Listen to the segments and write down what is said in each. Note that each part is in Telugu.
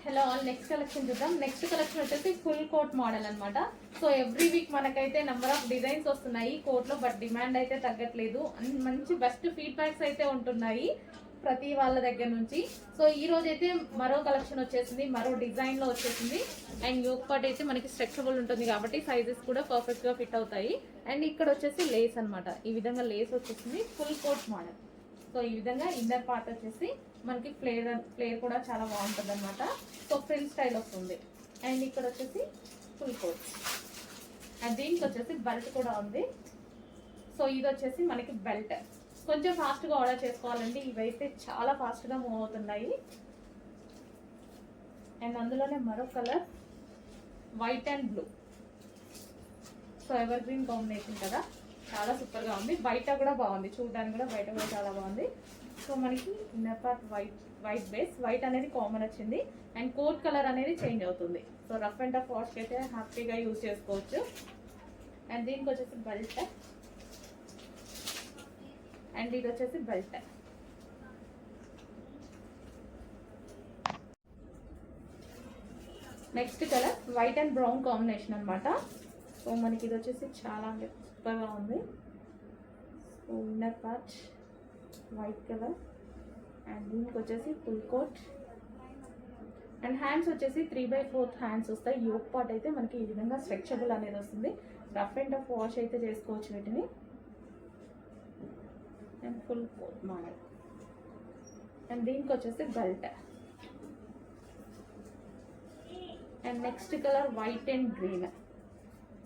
హలో ఆల్, నెక్స్ట్ కలెక్షన్ చూద్దాం. నెక్స్ట్ కలెక్షన్ వచ్చేసి ఫుల్ కోట్ మోడల్ అనమాట. సో ఎవ్రీ వీక్ మనకైతే నెంబర్ ఆఫ్ డిజైన్స్ వస్తున్నాయి కోట్ లో, బట్ డిమాండ్ అయితే తగ్గట్లేదు. మంచి బెస్ట్ ఫీడ్బ్యాక్స్ అయితే ఉంటున్నాయి ప్రతి వాళ్ళ దగ్గర నుంచి. సో ఈ రోజు అయితే మరో కలెక్షన్ వచ్చేసింది, మరో డిజైన్ లో వచ్చేసింది. అండ్ యోక్ పార్ట్ అయితే మనకి స్ట్రెచబుల్ ఉంటుంది కాబట్టి సైజెస్ కూడా పర్ఫెక్ట్ గా ఫిట్ అవుతాయి. అండ్ ఇక్కడ వచ్చేసి లేస్ అనమాట, ఈ విధంగా లేస్ వచ్చేసింది ఫుల్ కోట్ మోడల్. సో ఈ విధంగా ఇన్నర్ పార్ట్ వచ్చేసి మనకి ఫ్లేర్ కూడా చాలా బాగుంటుంది అనమాట. సో ఫ్రిల్ స్టైల్ వస్తుంది. అండ్ ఇక్కడ వచ్చేసి ఫుల్ కోట్, అండ్ దీనికి వచ్చేసి బెల్ట్ కూడా ఉంది. సో ఇది వచ్చేసి మనకి బెల్ట్. కొంచెం ఫాస్ట్గా ఆర్డర్ చేసుకోవాలండి, ఇవైతే చాలా ఫాస్ట్గా మూవ్ అవుతున్నాయి. అండ్ అందులోనే మరో colour white and blue. So ever green combination కదా, చాలా సూపర్గా ఉంది. బయట కూడా బాగుంది, చూడడానికి కూడా బయట కూడా చాలా బాగుంది. సో మనకి inner part white base, white అనేది కామన్ వచ్చింది. అండ్ కోట్ కలర్ అనేది చేంజ్ అవుతుంది. సో రఫ్ అండ్ టఫ్ వాష్కి అయితే హ్యాపీగా యూజ్ చేసుకోవచ్చు. అండ్ దీనికి వచ్చేసి బెల్ట్, అండ్ ఇది వచ్చేసి belt. Next colour white and brown combination అనమాట. సో మనకి ఇది వచ్చేసి చాలా సూపర్గా ఉంది. So inner part white colour, and దీనికి వచ్చేసి ఫుల్ కోట్. అండ్ హ్యాండ్స్ వచ్చేసి 3/4 హ్యాండ్స్ వస్తాయి. యోక్ పార్ట్ అయితే మనకి ఈ విధంగా స్ట్రెచబుల్ అనేది వస్తుంది. రఫ్ అండ్ టఫ్ వాష్ అయితే చేసుకోవచ్చు వీటిని. And full coat model. And దీనికి వచ్చేసి belt. And next colour white and green.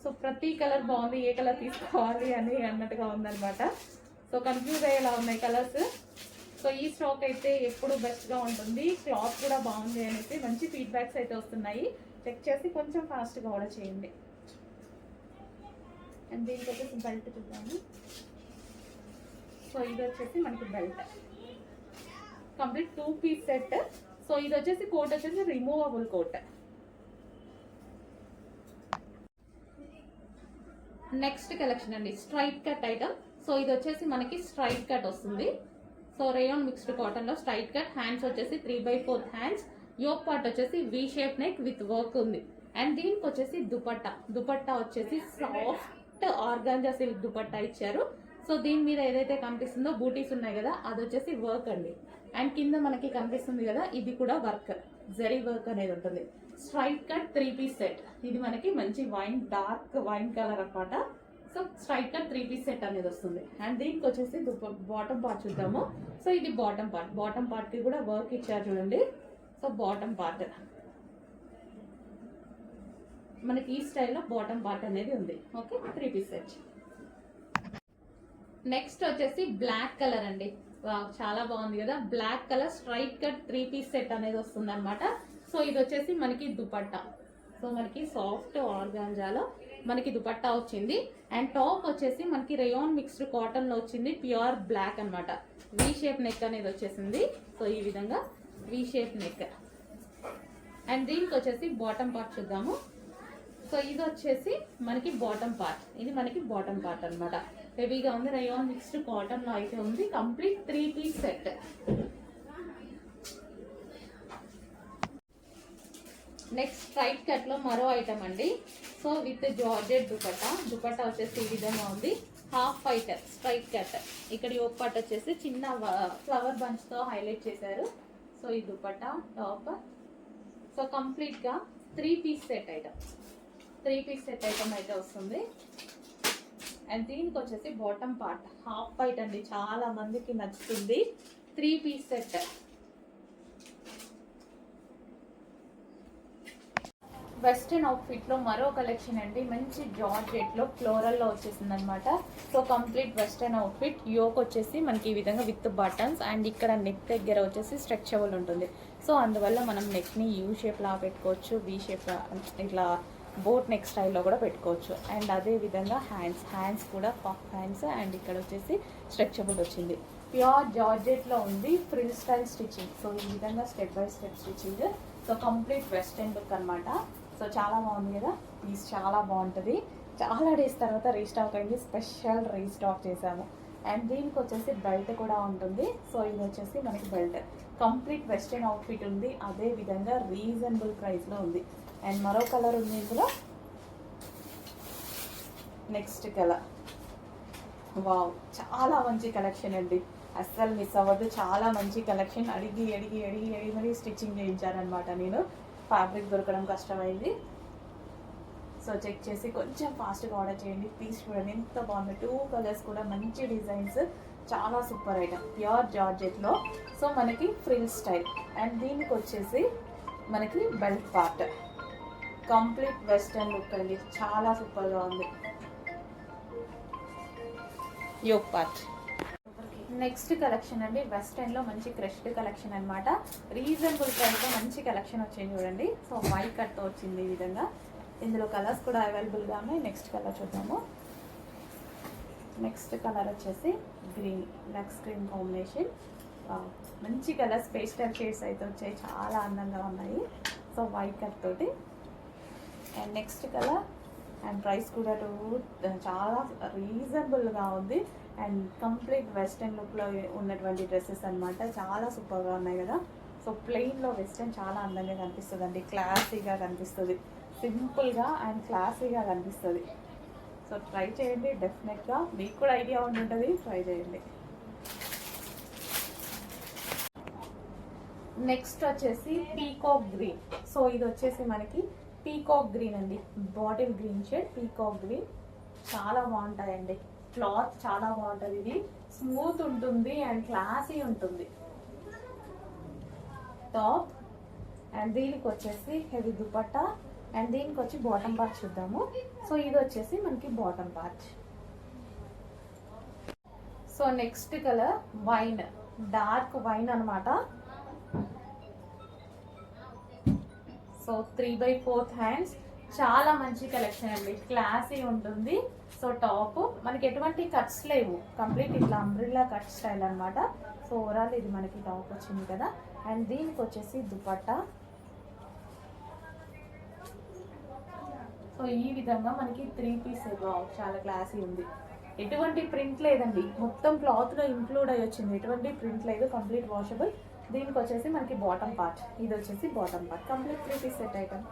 So ప్రతి కలర్ బాగుంది, ఏ కలర్ తీసుకోవాలి అని అన్నట్టుగా ఉందన్నమాట. సో కన్ఫ్యూజ్ అయ్యేలా ఉన్నాయి కలర్స్. సో ఈ స్టాక్ అయితే ఎప్పుడు బెస్ట్గా ఉంటుంది, క్లాత్ కూడా బాగుంది అనేసి మంచి ఫీడ్బ్యాక్స్ అయితే వస్తున్నాయి. చెక్ చేసి కొంచెం ఫాస్ట్గా ఆర్డర్ చేయండి. అండ్ దీనికి వచ్చేసి బెల్ట్ చూద్దాము. సో ఇది వచ్చేసి మనకి belt complete 2 piece set. So ఇది వచ్చేసి కోట్ వచ్చేసి రిమూవబుల్ కోట్. నెక్స్ట్ కలెక్షన్ అండి స్ట్రైట్ కట్ ఐటమ్. సో ఇది వచ్చేసి మనకి స్ట్రైట్ కట్ వస్తుంది. సో రేయాన్ మిక్స్డ్ కాటన్ లో స్ట్రైట్ కట్. హ్యాండ్స్ వచ్చేసి 3/4 హ్యాండ్స్. యోక్ పార్ట్ వచ్చేసి V shape neck with work ఉంది. అండ్ దీనికి వచ్చేసి దుపట్టా వచ్చేసి సాఫ్ట్ ఆర్గాంజా సిల్క్ దుపట్టా ఇచ్చారు. సో దీని మీద ఏదైతే కనిపిస్తుందో బూటీస్ ఉన్నాయి కదా, అది వచ్చేసి వర్క్ అండి. అండ్ కింద మనకి కనిపిస్తుంది కదా, ఇది కూడా వర్క్, జరీ వర్క్ అనేది ఉంటుంది. Straight cut 3 piece set. ఇది మనకి మంచి డార్క్ వైన్ కలర్ అనమాట. So straight cut 3 piece set అనేది వస్తుంది. అండ్ దీనికి వచ్చేసి బాటమ్ పార్ట్ చూద్దాము. సో ఇది బాటమ్ పార్ట్ కి కూడా వర్క్ ఇచ్చారు చూడండి. సో బాటమ్ పార్ట్ మనకి ఈ స్టైల్లో బాటమ్ పార్ట్ అనేది ఉంది. Okay, 3 piece set. నెక్స్ట్ వచ్చేసి బ్లాక్ కలర్ అండి. చాలా బాగుంది కదా, black colour straight cut 3 piece set అనేది వస్తుంది అనమాట. సో ఇది వచ్చేసి మనకి దుపట్టా. సో మనకి సాఫ్ట్ ఆర్గాంజాలో మనకి దుపట్టా వచ్చింది. అండ్ టాప్ వచ్చేసి మనకి రేయాన్ మిక్స్డ్ కాటన్ లో వచ్చింది, ప్యూర్ బ్లాక్ అనమాట. వి షేప్ నెక్ అనేది వచ్చేసింది. సో ఈ విధంగా వి షేప్ నెక్. అండ్ దీనికి వచ్చేసి బాటమ్ పార్ట్ చూద్దాము. సో ఇది వచ్చేసి మనకి బాటమ్ పార్ట్, ఇది మనకి బాటమ్ పార్ట్ అనమాట. హెవీగా ఉంది, రేయాన్ మిక్స్డ్ కాటన్ లో అయితే ఉంది. Complete 3 piece set. Next straight cut లో మరో ఐటమ్ అండి. సో విత్ జార్జెట్ దుపట్టా వచ్చేసి ఈ విధంగా ఉంది. Half white straight cut. ఇక్కడ యోక్ పార్ట్ వచ్చేసి చిన్న ఫ్లవర్ బంచ్ తో హైలైట్ చేశారు. సో ఈ దుపట్టా టాప్. సో కంప్లీట్ గా 3 piece set item, 3 piece set item అయితే వస్తుంది. అండ్ దీనికి వచ్చేసి బాటమ్ పార్ట్ హాఫ్ వైట్ అండి, చాలా మందికి నచ్చుతుంది. 3 పీస్ సెట్. వెస్టర్న్ అవుట్ఫిట్ లో మరో కలెక్షన్ అండి. మంచి జార్జెట్ లో ఫ్లోరల్ లో వచ్చేసింది అనమాట. So complete western outfit. Yoke వచ్చేసి మనకి ఈ విధంగా విత్ బటన్స్. అండ్ ఇక్కడ నెక్ దగ్గర వచ్చేసి స్ట్రెచబుల్ ఉంటుంది. సో అందువల్ల మనం నెక్ ని యూ షేప్ లా పెట్టుకోవచ్చు, వి షేప్ ఇట్లా బోట్ నెక్ స్టైల్లో కూడా పెట్టుకోవచ్చు. అండ్ అదే విధంగా హ్యాండ్స్ కూడా పఫ్ హ్యాండ్స్. అండ్ ఇక్కడ వచ్చేసి స్ట్రెచబుల్ వచ్చింది. ప్యూర్ జార్జెట్ లో ఉంది, ఫ్రిల్ స్టైల్ స్టిచ్చింగ్. సో ఈ విధంగా step by step stitching. So complete western look అనమాట. సో చాలా బాగుంది కదా, పీస్ చాలా బాగుంటుంది. చాలా డేస్ తర్వాత రీస్టాక్ అయింది, స్పెషల్ రీస్టాక్ చేసాము. అండ్ దీనికి వచ్చేసి బెల్ట్ కూడా ఉంటుంది. సో ఇది వచ్చేసి మనకి బెల్ట్ కంప్లీట్ వెస్ట్రన్ అవుట్ఫిట్ ఉంది, అదే విధంగా రీజనబుల్ ప్రైస్లో ఉంది. అండ్ మరో కలర్ ఉంది ఇందులో, నెక్స్ట్ కలర్. వావ్, చాలా మంచి కలెక్షన్ అండి, అస్సలు మిస్ అవ్వద్దు. చాలా మంచి కలెక్షన్. అడిగి అడిగి అడిగి అడిగి మరీ స్టిచ్చింగ్ చేయించానమాట నేను, ఫ్యాబ్రిక్ దొరకడం కష్టమైంది. సో చెక్ చేసి కొంచెం ఫాస్ట్గా ఆర్డర్ చేయండి ప్లీజ్. చూడండి ఎంత బాగుంది, 2 కలర్స్ కూడా మంచి డిజైన్స్, చాలా సూపర్ ఐటమ్, ప్యూర్ జార్జెట్లో. సో మనకి ఫ్రిల్ స్టైల్. అండ్ దీనికి వచ్చేసి మనకి belt part, complete western look అండి, చాలా సూపర్గా ఉంది. Yoke part. నెక్స్ట్ కలెక్షన్ అండి, వెస్టర్న్లో మంచి క్రష్డ్ కలెక్షన్ అనమాట. రీజనబుల్ ప్రైస్లో మంచి కలెక్షన్ వచ్చింది చూడండి. సో వైట్ కట్తో వచ్చింది ఈ విధంగా. ఇందులో కలర్స్ కూడా అవైలబుల్గా ఉన్నాయి. నెక్స్ట్ కలర్ చూద్దాము. నెక్స్ట్ కలర్ వచ్చేసి గ్రీన్, లక్స్ గ్రీన్ కాంబినేషన్. మంచి కలర్స్, పేస్టల్ షేడ్స్ అయితే వచ్చాయి, చాలా అందంగా ఉన్నాయి. సో వైట్ కట్ తోటి. And next colour, and price కూడా చాలా రీజనబుల్గా ఉంది. అండ్ కంప్లీట్ వెస్టర్న్ లుక్లో ఉన్నటువంటి డ్రెస్సెస్ అనమాట, చాలా సూపర్గా ఉన్నాయి కదా. సో ప్లెయిన్లో వెస్టర్న్ చాలా అందంగా కనిపిస్తుంది అండి, క్లాసీగా కనిపిస్తుంది, సింపుల్గా అండ్ క్లాసీగా కనిపిస్తుంది. సో ట్రై చేయండి డెఫినెట్గా, మీకు కూడా ఐడియా ఉంటుంది, ట్రై చేయండి. నెక్స్ట్ వచ్చేసి పీకాక్ గ్రీన్. సో ఇది వచ్చేసి మనకి పీకాక్ గ్రీన్ అండి, bottle green shade, peacock green. చాలా బాగుంటాయండి, క్లాత్ చాలా బాగుంటుంది, ఇది స్మూత్ ఉంటుంది అండ్ క్లాసీ ఉంటుంది టాప్. అండ్ దీనికి వచ్చేసి హెవీ దుపట్టా. అండ్ దీనికి వచ్చి బాటమ్ పార్ట్ చూద్దాము. సో ఇది వచ్చేసి మనకి bottom part. So next colour wine, dark wine అనమాట. సో 3/4 హ్యాండ్స్, చాలా మంచి కలెక్షన్ అండి, క్లాసీ ఉంటుంది. సో టాప్ మనకి ఎటువంటి కట్స్ లేవు, కంప్లీట్ ఇట్లా అంబ్రిల్లా కట్ స్టైల్ అనమాట. సో ఓవరాల్ ఇది మనకి టాప్ వచ్చింది కదా. అండ్ దీనికి వచ్చేసి దుపట్టా. సో ఈ విధంగా మనకి 3 పీస్, చాలా క్లాసీ ఉంది. ఎటువంటి ప్రింట్ లేదండి, మొత్తం క్లాత్లో ఇంక్లూడ్ అయ్యి వచ్చింది, ఎటువంటి ప్రింట్ లేదు, కంప్లీట్ వాషబుల్. దీనికి వచ్చేసి మనకి బాటమ్ పార్ట్, ఇది వచ్చేసి bottom part, complete 3 piece set item.